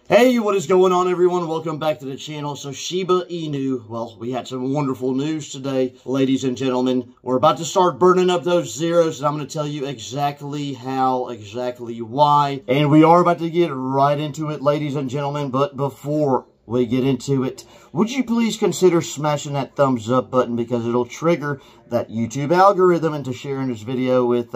Hey, what is going on, everyone? Welcome back to the channel. So Shiba Inu, well, we had some wonderful news today, ladies and gentlemen. We're about to start burning up those zeros, and I'm going to tell you exactly how, exactly why. And we are about to get right into it, ladies and gentlemen. But before we get into it, would you please consider smashing that thumbs up button, because it'll trigger that YouTube algorithm into sharing this video with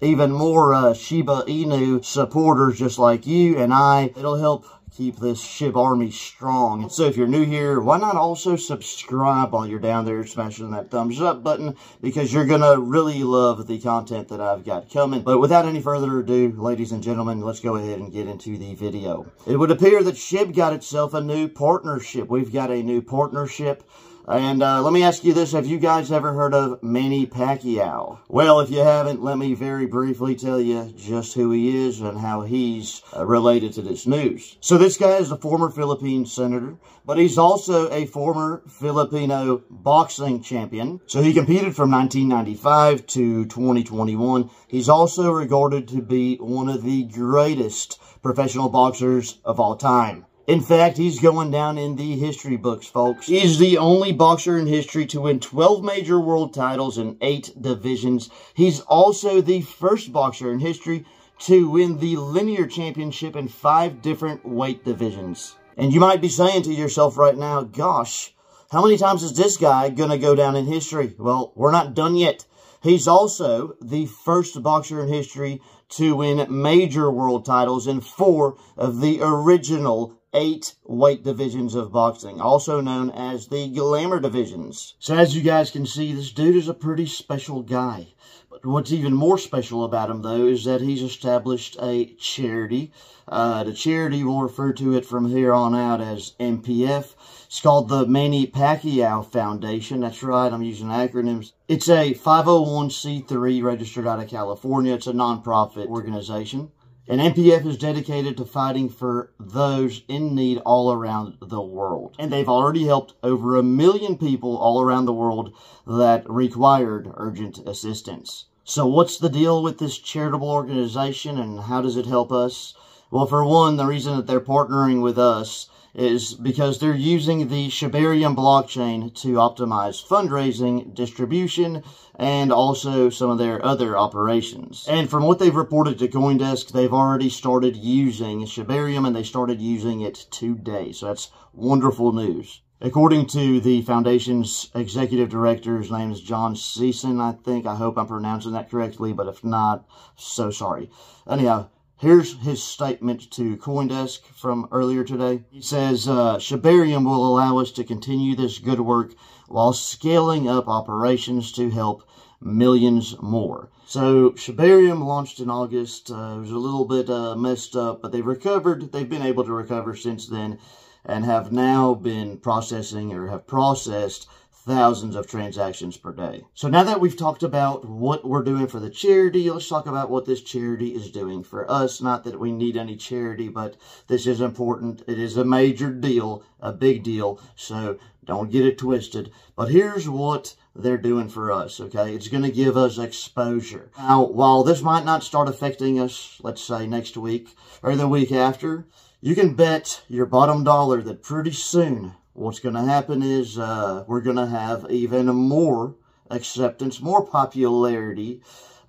even more Shiba Inu supporters just like you and I. It'll help keep this Shib army strong. So if you're new here, why not also subscribe while you're down there smashing that thumbs up button, because you're gonna really love the content that I've got coming. But without any further ado, ladies and gentlemen, let's go ahead and get into the video. It would appear that Shib got itself a new partnership. We've got a new partnership. And let me ask you this, have you guys ever heard of Manny Pacquiao? Well, if you haven't, let me very briefly tell you just who he is and how he's related to this news. So this guy is a former Philippine senator, but he's also a former Filipino boxing champion. So he competed from 1995 to 2021. He's also regarded to be one of the greatest professional boxers of all time. In fact, he's going down in the history books, folks. He's the only boxer in history to win 12 major world titles in 8 divisions. He's also the first boxer in history to win the linear championship in 5 different weight divisions. And you might be saying to yourself right now, gosh, how many times is this guy going to go down in history? Well, we're not done yet. He's also the first boxer in history to win major world titles in 4 of the original 8 weight divisions of boxing, also known as the glamour divisions. So as you guys can see, this dude is a pretty special guy. But what's even more special about him, though, is that he's established a charity. The charity, we'll refer to it from here on out as MPF. It's called the Manny Pacquiao Foundation. That's right, I'm using acronyms. It's a 501c3 registered out of California. It's a non-profit organization. And MPF is dedicated to fighting for those in need all around the world. And they've already helped over 1 million people all around the world that required urgent assistance. So what's the deal with this charitable organization, and how does it help us? Well, for one, the reason that they're partnering with us is because they're using the shibarium blockchain to optimize fundraising, distribution, and also some of their other operations. And from what they've reported to CoinDesk, they've already started using shibarium, and they started using it today. So that's wonderful news. According to the foundation's executive director, his name is John Season, I think. I hope I'm pronouncing that correctly, but if not, so sorry. Anyhow, here's his statement to CoinDesk from earlier today. He says, Shibarium will allow us to continue this good work while scaling up operations to help millions more. So Shibarium launched in August. It was a little bit messed up, but they've recovered. They've been able to recover since then and have now been processing, or have processed, thousands of transactions per day. So now that we've talked about what we're doing for the charity, let's talk about what this charity is doing for us. Not that we need any charity, but this is important. It is a major deal, a big deal, so don't get it twisted. But here's what they're doing for us, okay? It's going to give us exposure. Now, while this might not start affecting us, let's say next week or the week after, you can bet your bottom dollar that pretty soon what's going to happen is we're going to have even more acceptance, more popularity,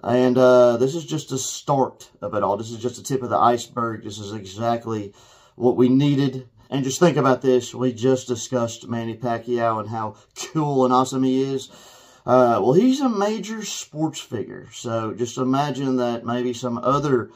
and this is just the start of it all. This is just the tip of the iceberg. This is exactly what we needed. And just think about this. We just discussed Manny Pacquiao and how cool and awesome he is. Well, he's a major sports figure. So just imagine that maybe some other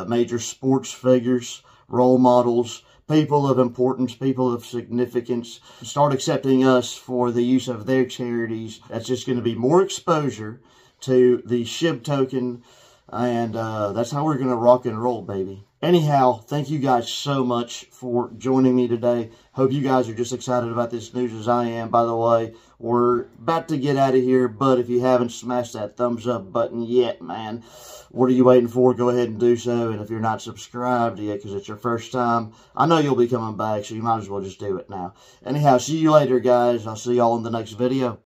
major sports figures, role models, people of importance, people of significance, start accepting us for the use of their charities. That's just going to be more exposure to the Shib token, and that's how we're going to rock and roll, baby. Anyhow, thank you guys so much for joining me today. Hope you guys are just excited about this news as I am. By the way, we're about to get out of here, but if you haven't smashed that thumbs up button yet, man, what are you waiting for? Go ahead and do so. And if you're not subscribed yet because it's your first time, I know you'll be coming back, so you might as well just do it now. Anyhow, see you later, guys. I'll see y'all in the next video.